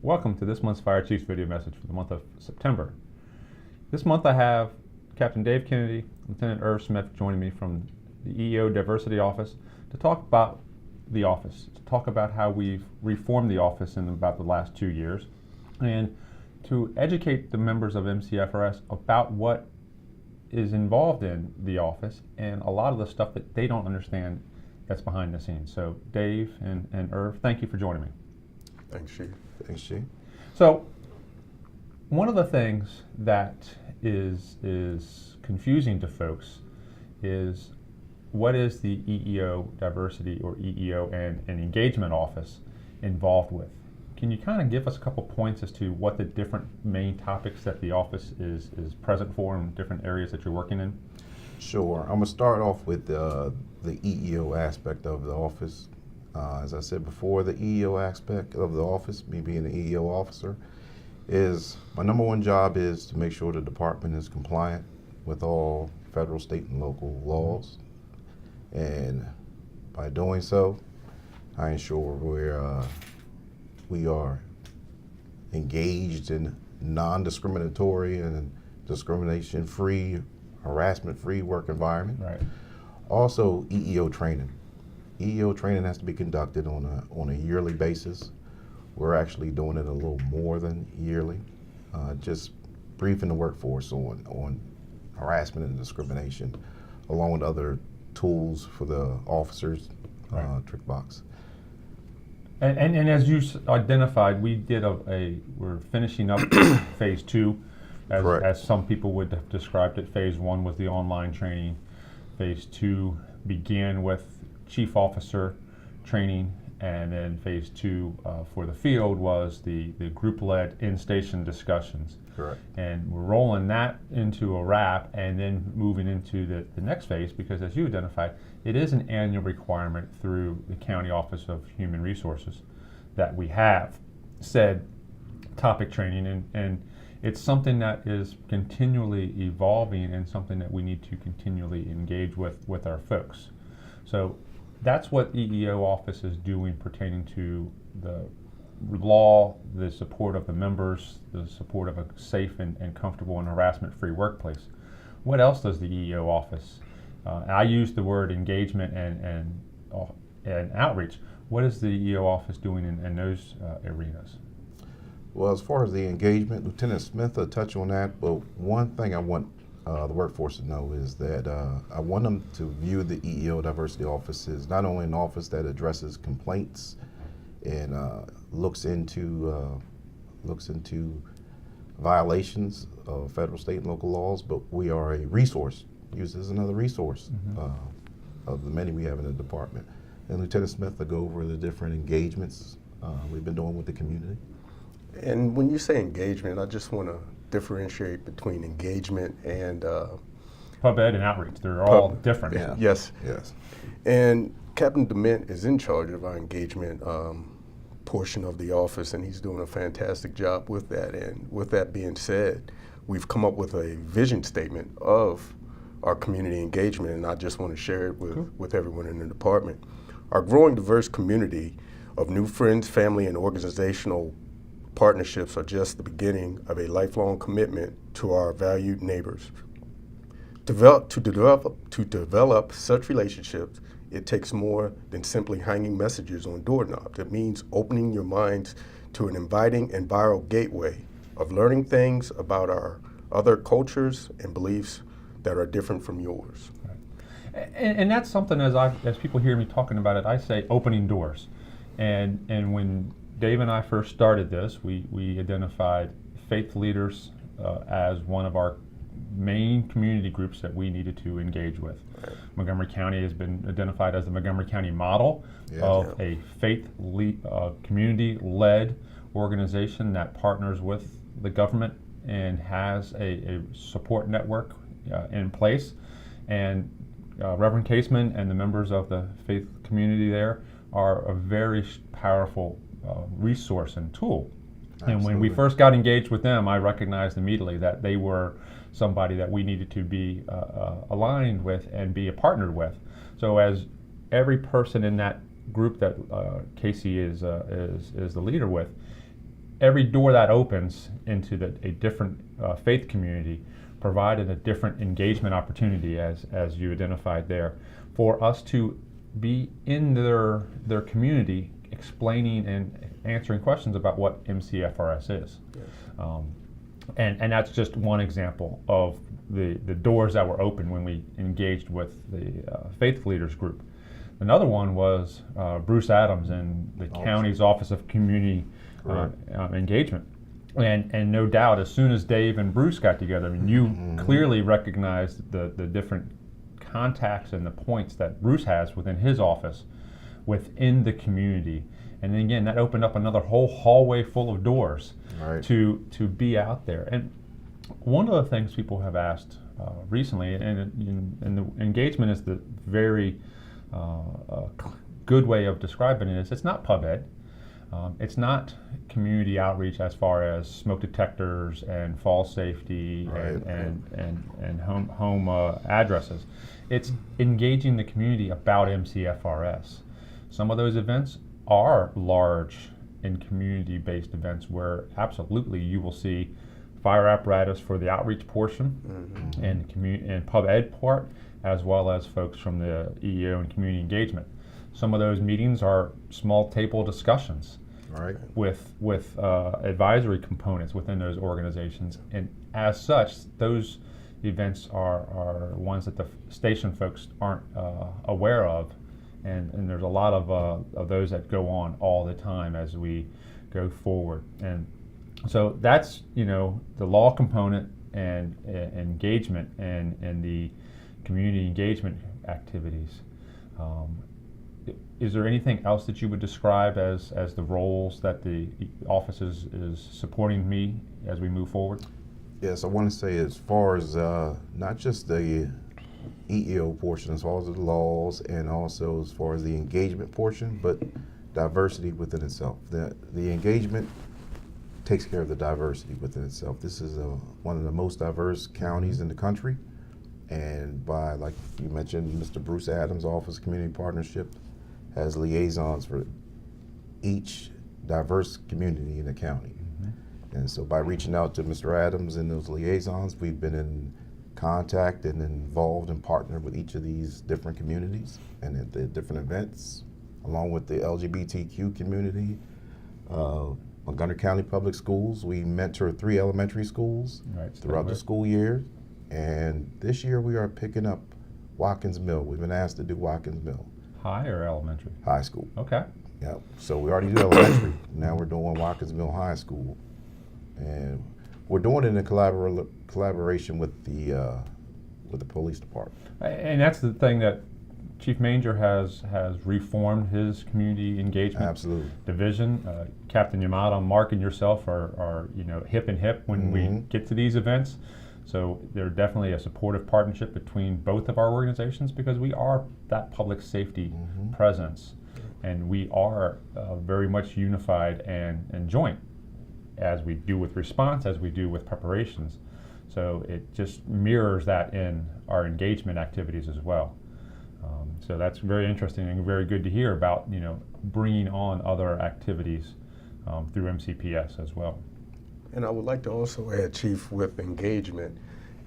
Welcome to this month's Fire Chiefs video message for the month of September. This month I have Captain Dave Kennedy, Lieutenant Irv Smith joining me from the EEO Diversity Office to talk about the office, to talk about how we've reformed the office in about the last 2 years, and to educate the members of MCFRS about what is involved in the office and a lot of the stuff that they don't understand that's behind the scenes. So Dave and Irv, thank you for joining me. Thanks, Chief. Thanks, Chief. So one of the things that is confusing to folks is what is the EEO Diversity or EEO and Engagement Office involved with? Can you kind of give us a couple points as to what the different main topics that the office is present for in different areas that you're working in? Sure. I'm going to start off with the EEO aspect of the office. As I said before, the EEO aspect of the office, me being an EEO officer, is my number one job is to make sure the department is compliant with all federal, state, and local laws. And by doing so, I ensure we are engaged in non-discriminatory and discrimination-free, harassment-free work environment. Right. Also, EEO training. EEO training has to be conducted on a yearly basis. We're actually doing it a little more than yearly, just briefing the workforce on harassment and discrimination, along with other tools for the officers, right. trick box. And as you identified, we're finishing up phase 2, as some people would have described it. Phase 1 was the online training. Phase 2 began with chief officer training, and then phase 2 for the field was the group-led in-station discussions. Correct. And we're rolling that into a wrap and then moving into the next phase, because as you identified, it is an annual requirement through the County Office of Human Resources that we have said topic training, and it's something that is continually evolving and something that we need to continually engage with our folks. So that's what EEO office is doing pertaining to the law, the support of the members, the support of a safe and comfortable and harassment-free workplace. What else does the EEO office? I use the word engagement and outreach. What is the EEO office doing in those arenas? Well, as far as the engagement, Lieutenant Smith will touch on that, but one thing I want the workforce to know is that I want them to view the EEO Diversity Office as not only an office that addresses complaints and looks into violations of federal, state, and local laws, but we are a resource, used as another resource of the many we have in the department. And Lieutenant Smith will go over the different engagements we've been doing with the community. And when you say engagement, I just want to differentiate between engagement and Pub ed and outreach. They're all different. Yeah. Yes. Yes. And Captain DeMint is in charge of our engagement portion of the office, and he's doing a fantastic job with that. And with that being said, we've come up with a vision statement of our community engagement, and I just want to share it with everyone in the department. Our growing diverse community of new friends, family, and organizational partnerships are just the beginning of a lifelong commitment to our valued neighbors. To develop such relationships, it takes more than simply hanging messages on doorknobs. It means opening your minds to an inviting and viral gateway of learning things about our other cultures and beliefs that are different from yours. Right. And that's something, as people hear me talking about it, I say opening doors. And when Dave and I first started this, we identified faith leaders as one of our main community groups that we needed to engage with. Right. Montgomery County has been identified as the Montgomery County model of a faith community-led organization that partners with the government and has a support network in place. And Reverend Caseman and the members of the faith community there are a very powerful resource and tool. Absolutely. And when we first got engaged with them, I recognized immediately that they were somebody that we needed to be aligned with and be a partner with. So as every person in that group that Casey is the leader with, every door that opens into a different faith community provided a different engagement opportunity, as you identified there, for us to be in their community explaining and answering questions about what MCFRS is. Yes. And that's just one example of the doors that were open when we engaged with the faith leaders group. Another one was Bruce Adams and the county's Office of Community Engagement. And no doubt, as soon as Dave and Bruce got together, I mean, you clearly recognized the different contacts and the points that Bruce has within his office within the community. And then again, that opened up another whole hallway full of doors to be out there. And one of the things people have asked recently, and the engagement is the very good way of describing it, is it's not pub ed. It's not community outreach as far as smoke detectors and fall safety and home addresses. It's engaging the community about MCFRS. Some of those events are large and community-based events where absolutely you will see fire apparatus for the outreach portion and pub ed part, as well as folks from the EEO and community engagement. Some of those meetings are small table discussions with advisory components within those organizations, and as such, those events are ones that the station folks aren't aware of, and there's a lot of those that go on all the time as we go forward. And so that's the law component and engagement and the community engagement activities. Is there anything else that you would describe as the roles that the office is supporting me as we move forward? Yes, I want to say, as far as not just the EEO portion, as far as the laws, and also as far as the engagement portion, but diversity within itself. The engagement takes care of the diversity within itself. This is one of the most diverse counties in the country, and by, like you mentioned, Mr. Bruce Adams' Office of Community Partnership has liaisons for each diverse community in the county. And so by reaching out to Mr. Adams and those liaisons, we've been in contact and involved and partnered with each of these different communities and at the different events, along with the LGBTQ community. Montgomery County Public Schools, we mentor 3 elementary schools throughout the school year. And this year we are picking up Watkins Mill. We've been asked to do Watkins Mill. High or elementary? High school. Okay. Yeah. So we already do elementary. Now we're doing Watkins Mill High School. And we're doing it in collaboration with the police department. And that's the thing that Chief Manger has reformed his community engagement division. Captain Yamada, Mark, and yourself are hip and hip when we get to these events. So there's definitely a supportive partnership between both of our organizations, because we are that public safety presence, and we are very much unified and joint, as we do with response, as we do with preparations. So it just mirrors that in our engagement activities as well. So that's very interesting and very good to hear about, bringing on other activities through MCPS as well. And I would like to also add, Chief, with engagement,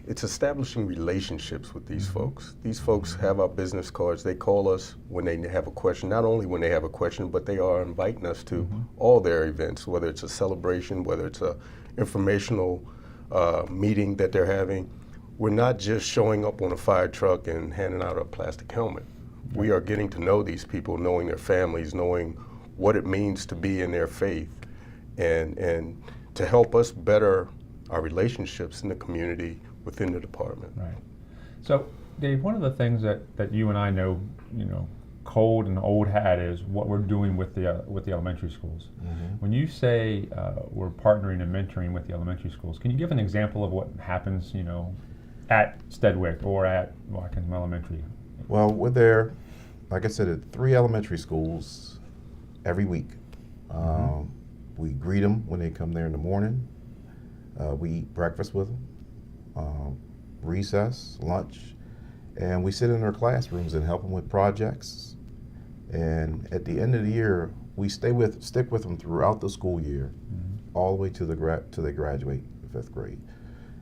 it's establishing relationships with these folks. These folks have our business cards. They call us when they have a question, not only when they have a question, but they are inviting us to all their events, whether it's a celebration, whether it's a informational meeting that they're having. We're not just showing up on a fire truck and handing out a plastic helmet. We are getting to know these people, knowing their families, knowing what it means to be in their faith, and to help us better our relationships in the community within the department. Right. So, Dave, one of the things that you and I know, cold and old hat, is what we're doing with the elementary schools. When you say we're partnering and mentoring with the elementary schools, can you give an example of what happens, at Steadwick or at Watkins Elementary? Well, we're there, like I said, at 3 elementary schools every week. We greet them when they come there in the morning. We eat breakfast with them, recess, lunch, and we sit in their classrooms and help them with projects. And at the end of the year, we stick with them throughout the school year all the way to till they graduate the 5th grade.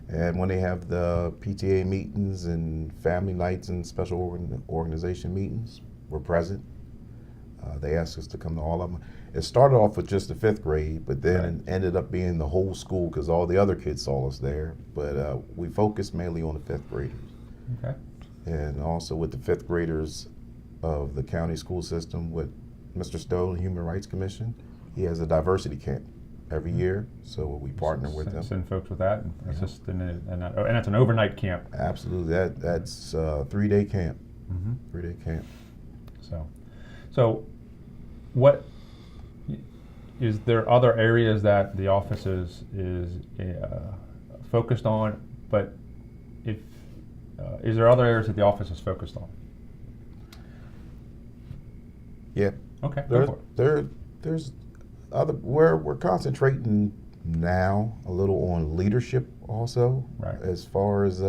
And when they have the PTA meetings and family nights and special organization meetings, we're present. They asked us to come to all of them. It started off with just the 5th grade, but then it ended up being the whole school because all the other kids saw us there. But we focused mainly on the 5th graders. Okay. And also with the 5th graders of the county school system with Mr. Stowe, Human Rights Commission, he has a diversity camp every year, so we partner with them. Send folks with that and assist and it's an overnight camp. Absolutely, that's a 3-day camp. 3-day camp. So what is there other areas that the office is focused on? But if is there other areas that the office is focused on? Yeah. Okay. Go for it. There's other. We're concentrating now a little on leadership also, right, as far as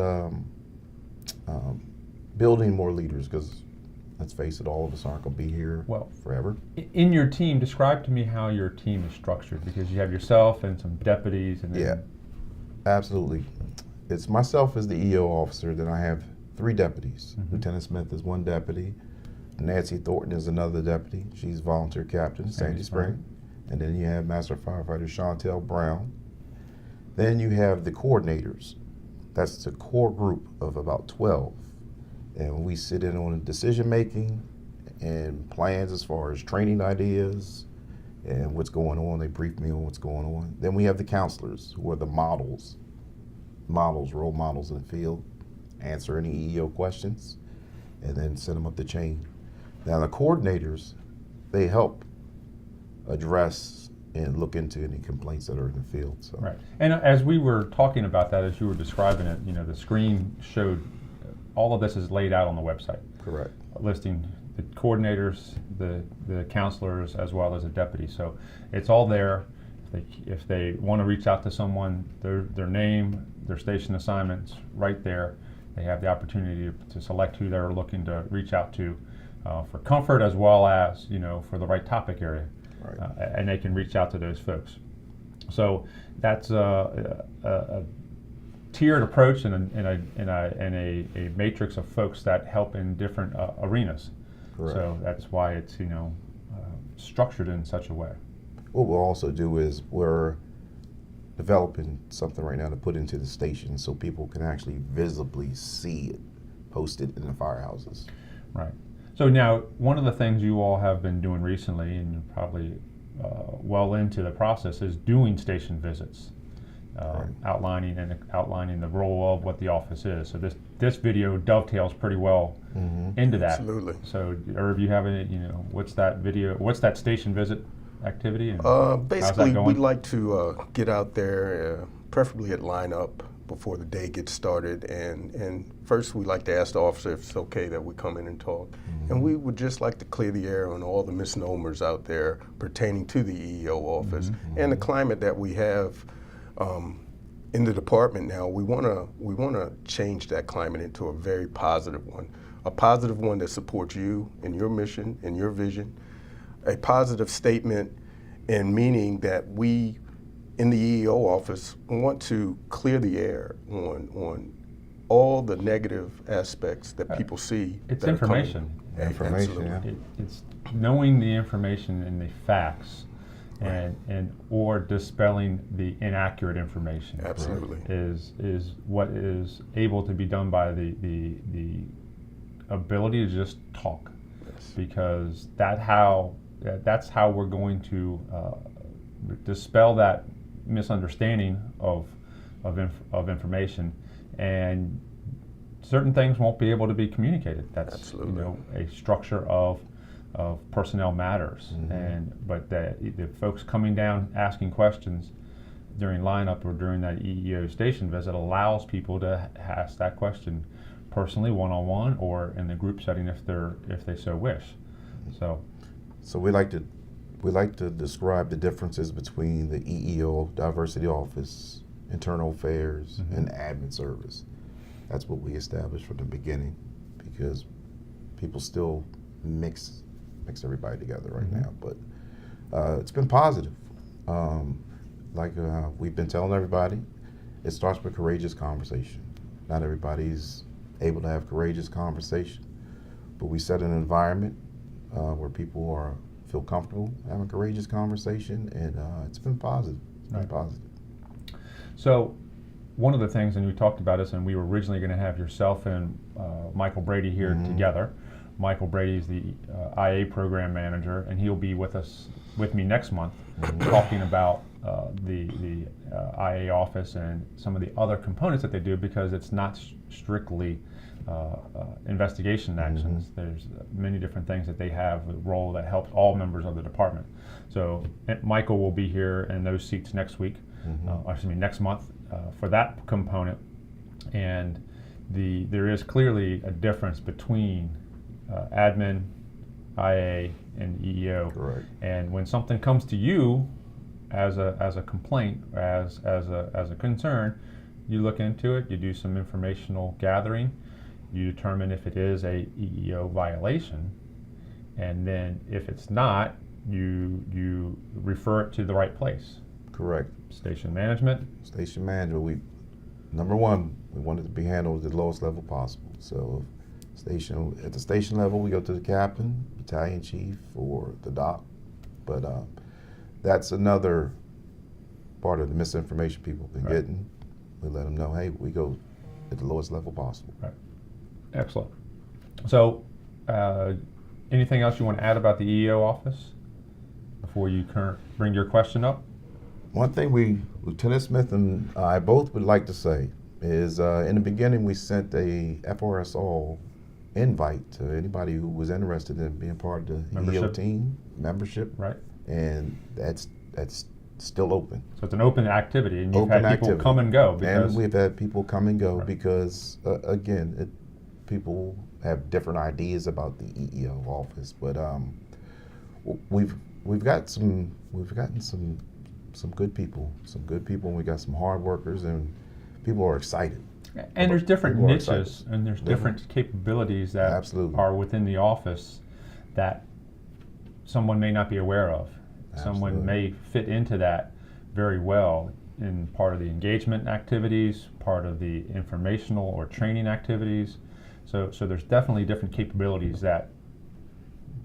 building more leaders, because let's face it, all of us aren't going to be here forever. In your team, describe to me how your team is structured, because you have yourself and some deputies. And yeah, absolutely. It's myself as the EO officer, then I have 3 deputies. Lieutenant Smith is 1 deputy. Nancy Thornton is another deputy. She's volunteer captain, Sandy Spring. And then you have Master Firefighter Chantel Brown. Then you have the coordinators. That's the core group of about 12. And we sit in on decision making and plans as far as training ideas and what's going on. They brief me on what's going on. Then we have the counselors, who are the role models in the field, answer any EEO questions, and then send them up the chain. Now the coordinators, they help address and look into any complaints that are in the field. So. Right, and as we were talking about that, as you were describing it, the screen showed all of this is laid out on the website. Correct. Listing the coordinators, the counselors, as well as the deputies. So it's all there. If they want to reach out to someone, their name, their station assignments, right there. They have the opportunity to select who they're looking to reach out to for comfort, as well as for the right topic area. Right. And they can reach out to those folks. So that's a tiered approach and a matrix of folks that help in different arenas. Correct. So that's why it's structured in such a way. What we'll also do is we're developing something right now to put into the station so people can actually visibly see it posted in the firehouses. Right. So now, one of the things you all have been doing recently, and you're probably well into the process, is doing station visits, Right. outlining the role of what the office is. So this video dovetails pretty well into that. Absolutely. So, Irv, you have any? What's that station visit activity? And how's basically, that going? we'd like to get out there, preferably at lineup before the day gets started. And first, we'd like to ask the officer if it's okay that we come in and talk. And we would just like to clear the air on all the misnomers out there pertaining to the EEO office and the climate that we have in the department now. We want to change that climate into a very positive one, a positive one that supports you and your mission and your vision, a positive statement and meaning that we in the EEO office want to clear the air on all the negative aspects that people see. It's information. Information, yeah. It's knowing the information and the facts, and or dispelling the inaccurate information. Absolutely. Is what is able to be done by the ability to just talk, because that's how we're going to dispel that misunderstanding of information, and certain things won't be able to be communicated. That's Absolutely. A structure of personnel matters, but the folks coming down asking questions during lineup or during that EEO station visit allows people to ask that question personally, one-on-one, or in the group setting if they so wish. So we like to describe the differences between the EEO Diversity Office, Internal Affairs, and Admin Service. That's what we established from the beginning, because people still mix everybody together right now. But it's been positive. like we've been telling everybody, it starts with courageous conversation. Not everybody's able to have courageous conversation, but we set an environment where people feel comfortable having courageous conversation, and it's been positive. It's been positive. So one of the things, and we talked about this, and we were originally going to have yourself and Michael Brady here together. Michael Brady is the IA program manager, and he'll be with me next month, talking about the IA office and some of the other components that they do, because it's not strictly investigation actions. There's many different things that they have, a role that helps all members of the department. So Michael will be here in those seats next week, next month, for that component. And there is clearly a difference between admin, IA, and EEO. Correct. And when something comes to you as a complaint, as a concern, you look into it, you do some informational gathering, you determine if it is a EEO violation, and then if it's not, you refer it to the right place. Correct. Station management. Station management. Number one, we want it to be handled at the lowest level possible. So, at the station level, we go to the captain, battalion chief, or the doc. But that's another part of the misinformation people have been getting. We let them know, hey, we go at the lowest level possible. Right. Excellent. So, anything else you want to add about the EEO office before you bring your question up? One thing Lieutenant Smith and I both would like to say is, in the beginning, we sent a FRS All invite to anybody who was interested in being part of the EEO team membership. Right. And that's still open. So it's an open activity, and you've had people come and go. And we've had people come and go because, again, people have different ideas about the EEO office. But we've gotten some good people, and we got some hard workers, and people are excited. And there's different niches, and there's different capabilities that are within the office that someone may not be aware of. Someone may fit into that very well in part of the engagement activities, part of the informational or training activities. So there's definitely different capabilities that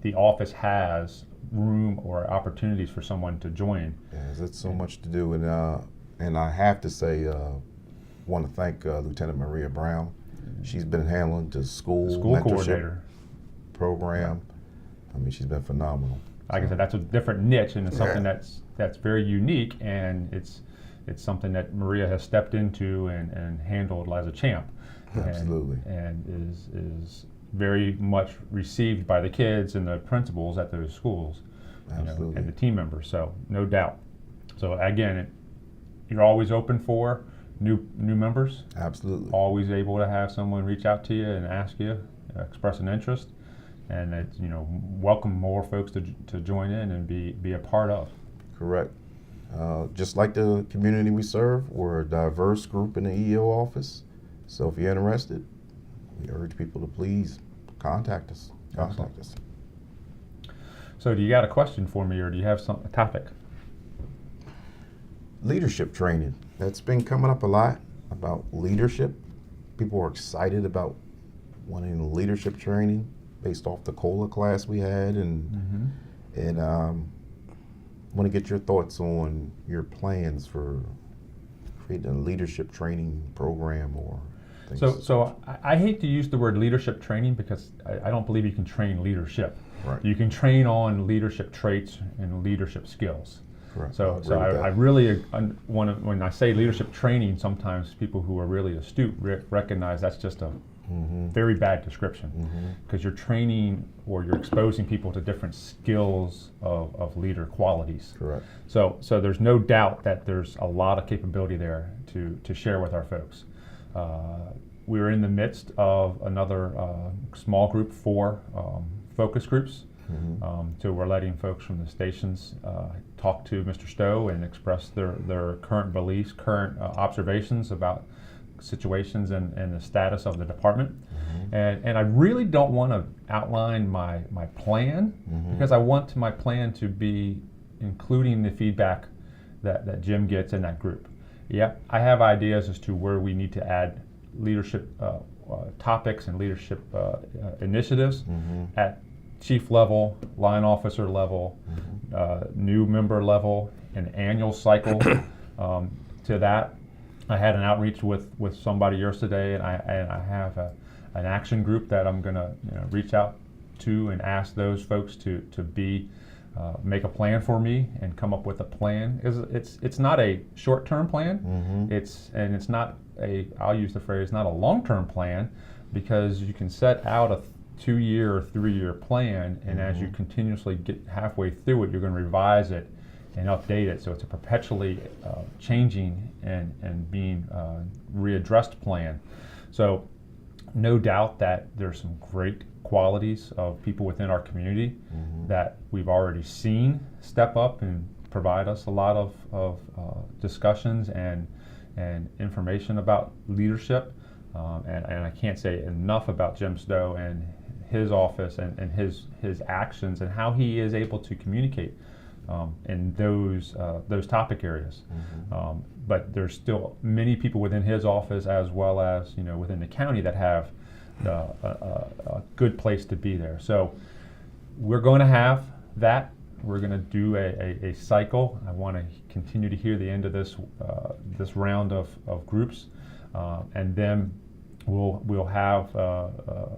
the office has room or opportunities for someone to join. Yes, it's so much to do, and I have to say, want to thank Lieutenant Maria Brown. She's been handling the school coordinator program. I mean, she's been phenomenal. Like I said, that's a different niche, and it's something that's very unique, and it's something that Maria has stepped into and handled as a champ. Absolutely. And is very much received by the kids and the principals at those schools. Absolutely. And the team members, so no doubt. So again, you're always open for new members. Absolutely. Always able to have someone reach out to you and ask you, express an interest, and it's, welcome more folks to join in and be a part of. Correct. Just like the community we serve, we're a diverse group in the EEO office. So if you're interested, we urge people to please contact us. So do you got a question for me, or do you have a topic? Leadership training. That's been coming up a lot about leadership. People are excited about wanting leadership training based off the COLA class we had, and want to get your thoughts on your plans for creating a leadership training program or things. So I hate to use the word leadership training, because I don't believe you can train leadership. Right. You can train on leadership traits and leadership skills. Correct. So I really want to, when I say leadership training, sometimes people who are really astute recognize that's just a very bad description, because you're training or you're exposing people to different skills of leader qualities. Correct. So there's no doubt that there's a lot of capability there to share with our folks. We're in the midst of another small group for focus groups. So we're letting folks from the stations talk to Mr. Stowe and express their current beliefs, current observations about situations and the status of the department. And I really don't want to outline my plan, because I want my plan to be including the feedback that Jim gets in that group. Yeah, I have ideas as to where we need to add leadership topics and leadership initiatives at chief level, line officer level, new member level, an annual cycle to that. I had an outreach with somebody yesterday, and I have an action group that I'm going to reach out to and ask those folks to make a plan for me and come up with a plan. It's not a short-term plan. It's not I'll use the phrase, not a long-term plan, because you can set out a 2-year or 3-year plan, and as you continuously get halfway through it, you're going to revise it and update it, so it's a perpetually changing and being readdressed plan. So no doubt that there's some great qualities of people within our community that we've already seen step up and provide us a lot of discussions and information about leadership. And I can't say enough about Jim Stowe and his office and his actions and how he is able to communicate in those topic areas. But there's still many people within his office, as well as within the county, that have a good place to be there. So we're going to have that. We're going to do a cycle. I want to continue to hear the end of this round of groups, and then we'll have a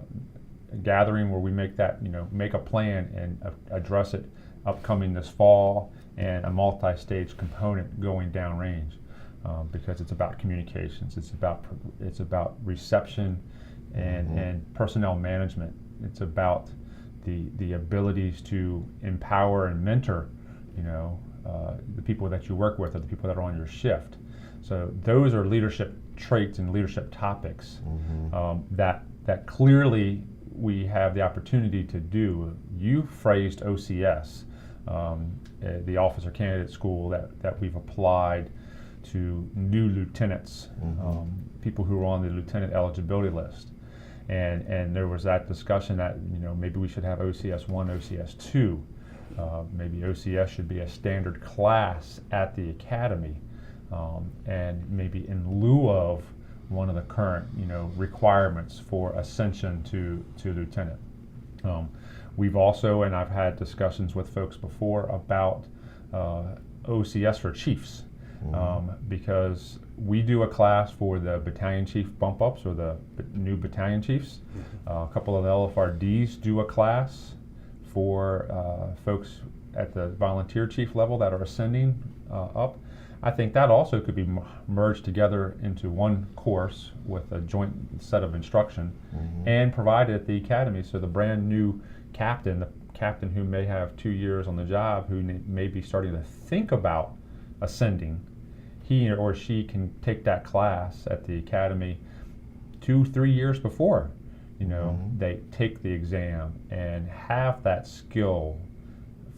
gathering where we make a plan and address it upcoming this fall, and a multi-stage component going downrange, because it's about communications. It's about reception and personnel management. It's about the abilities to empower and mentor, the people that you work with or the people that are on your shift. So those are leadership traits and leadership topics that clearly we have the opportunity to do. You phrased OCS, the Officer Candidate School that we've applied to new lieutenants, people who are on the lieutenant eligibility list. And there was that discussion that maybe we should have OCS 1, OCS 2. Maybe OCS should be a standard class at the academy, and maybe in lieu of one of the current requirements for ascension to lieutenant. We've also, and I've had discussions with folks before about OCS for chiefs, because we do a class for the battalion chief bump ups or the new battalion chiefs. A couple of LFRDs do a class for folks at the volunteer chief level that are ascending up. I think that also could be merged together into one course with a joint set of instruction and provided at the academy, so the brand new captain, the captain who may have 2 years on the job, who may be starting to think about ascending, he or she can take that class at the academy 2-3 years before they take the exam and have that skill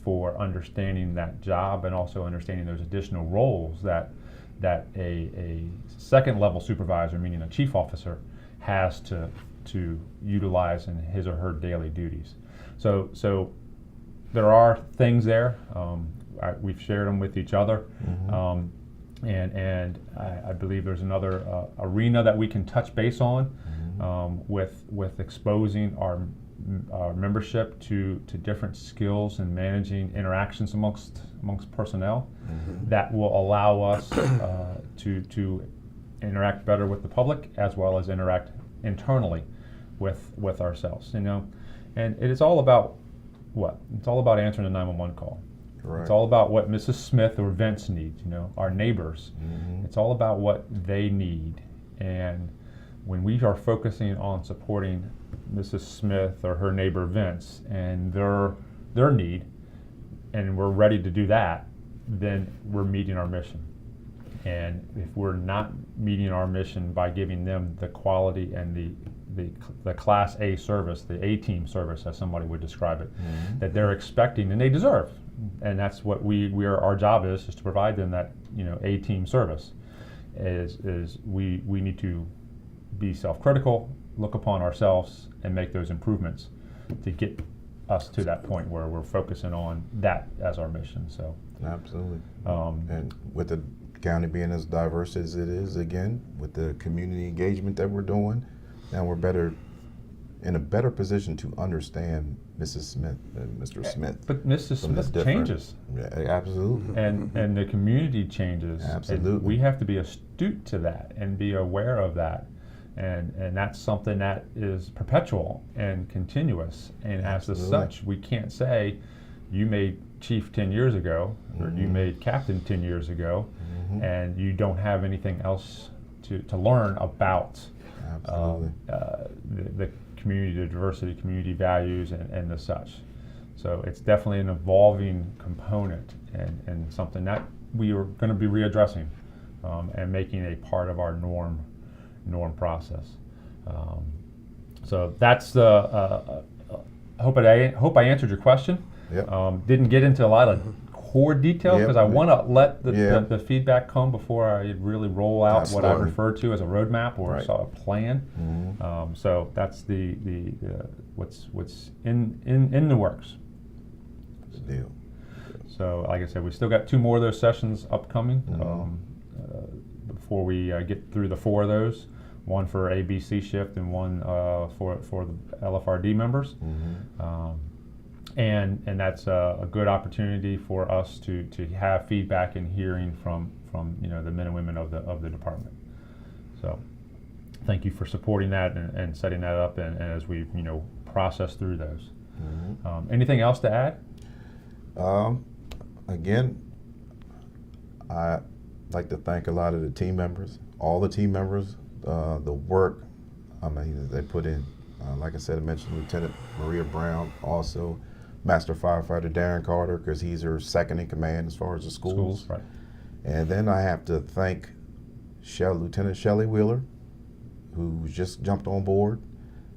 for understanding that job, and also understanding those additional roles that a second level supervisor, meaning a chief officer, has to utilize in his or her daily duties. So there are things there. We've shared them with each other, and I believe there's another arena that we can touch base on with exposing our membership to different skills and managing interactions amongst personnel that will allow us to interact better with the public, as well as interact internally with ourselves. And it is all about what? It's all about answering a 911 call. Correct. It's all about what Mrs. Smith or Vince needs, our neighbors. It's all about what they need. And when we are focusing on supporting Mrs. Smith or her neighbor Vince and their need, and we're ready to do that, then we're meeting our mission. And if we're not meeting our mission by giving them the quality and the Class A service, the A-team service, as somebody would describe it, that they're expecting and they deserve, and that's what our job is to provide them that A-team service. Is we need to be self-critical, look upon ourselves, and make those improvements to get us to that point where we're focusing on that as our mission. So Absolutely. And with the county being as diverse as it is, again, with the community engagement that we're doing, now we're in a better position to understand Mrs. Smith and Mr. Smith. But Mrs. from the Smith different- changes, Yeah, absolutely. and the community changes. Absolutely. And we have to be astute to that and be aware of that. And that's something that is perpetual and continuous. And as Absolutely. such, we can't say, you made chief 10 years ago, or you made captain 10 years ago, and you don't have anything else to learn about Absolutely. the community, the diversity, community values, and the such. So it's definitely an evolving component, and something that we are going to be readdressing and making a part of our norm process. So that's the. Hope I answered your question. Yep. Didn't get into a lot of core detail because Yep. I want to let Yeah. the feedback come before I really roll out what I Absolutely. refer to as a roadmap or Right. a plan. So that's the what's in the works. Good deal. So like I said, we still got 2 more of those sessions upcoming before we get through the 4 of those. One for ABC shift and one for the LFRD members. And that's a good opportunity for us to have feedback and hearing from the men and women of the department. So thank you for supporting that and setting that up, and as we process through those. Anything else to add? Again, I'd like to thank a lot of the team members, all the team members, the work they put in. Like I said, I mentioned Lieutenant Maria Brown, also Master Firefighter Darren Carter, because he's her second in command as far as the schools. Right. And then I have to thank Lieutenant Shelley Wheeler, who just jumped on board,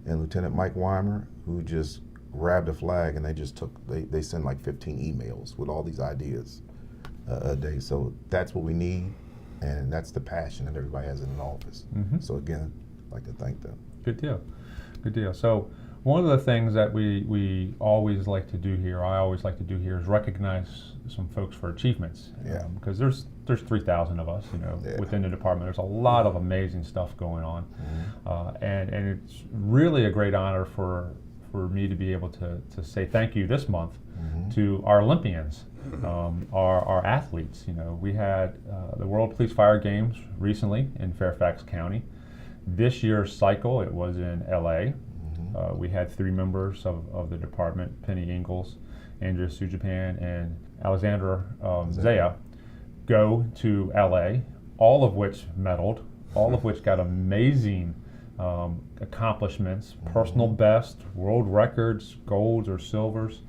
and Lieutenant Mike Weimer, who just grabbed a flag, and they send like 15 emails with all these ideas a day. So that's what we need, and that's the passion that everybody has in an office. So again, I'd like to thank them. Good deal. Good deal. So one of the things that we always like to do here, I always like to do here, is recognize some folks for achievements. Yeah. Because there's 3,000 of us, Yeah. within the department. There's a lot of amazing stuff going on, and it's really a great honor for me to be able to say thank you this month to our Olympians, our athletes. We had the World Police Fire Games recently in Fairfax County. This year's cycle, it was in LA. We had 3 members of the department, Penny Ingalls, Andrea Sujapan, and Alexandra Zaya, go to LA, all of which medaled, all of which got amazing accomplishments, personal best, world records, golds or silvers.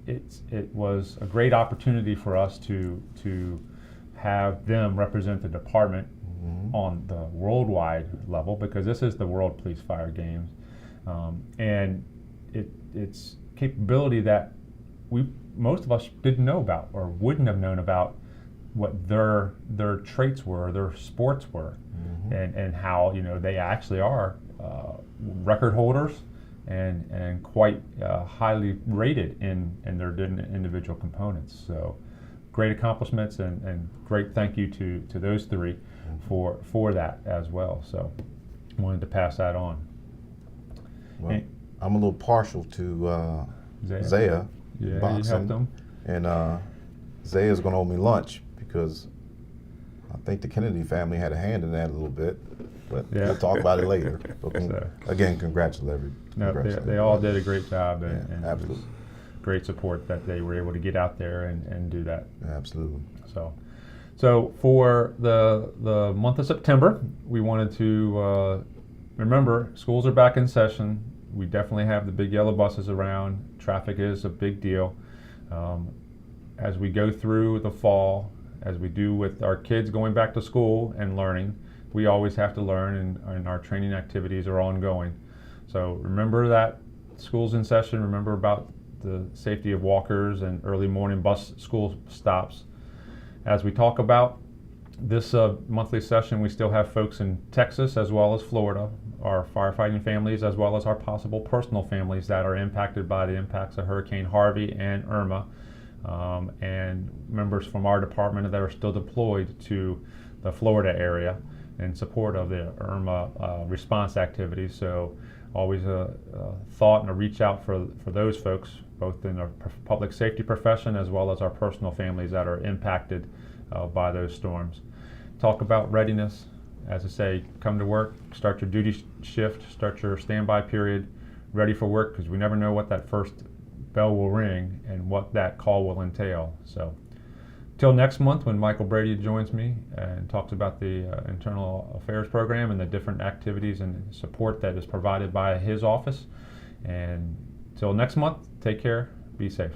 It was a great opportunity for us to have them represent the department on the worldwide level, because this is the World Police Fire Games, and it's capability that most of us didn't know about or wouldn't have known about, what their traits were, their sports were, and how they actually are record holders and quite highly rated in their individual components. So great accomplishments, and great thank you to those 3 for that as well. So wanted to pass that on. Well, I'm a little partial to Zaya Yeah, boxing, you helped them. and Zaya's going to owe me lunch, because I think the Kennedy family had a hand in that a little bit, but we'll talk about it later. But again, congratulations. No, they all did a great job, and absolutely. it was great support that they were able to get out there and do that. Absolutely. So for the month of September, we wanted to remember, schools are back in session. We definitely have the big yellow buses around. Traffic is a big deal. As we go through the fall, as we do with our kids going back to school and learning, we always have to learn, and our training activities are ongoing. So remember that school's in session. Remember about the safety of walkers and early morning bus school stops. As we talk about This monthly session, we still have folks in Texas as well as Florida, our firefighting families as well as our possible personal families that are impacted by the impacts of Hurricane Harvey and Irma, and members from our department that are still deployed to the Florida area in support of the Irma response activities. So always a thought and a reach out for those folks, both in our public safety profession as well as our personal families that are impacted by those storms. Talk about readiness. As I say, come to work, start your duty shift, start your standby period, ready for work, because we never know what that first bell will ring and what that call will entail. So till next month when Michael Brady joins me and talks about the Internal Affairs Program and the different activities and support that is provided by his office. And till next month, take care, be safe.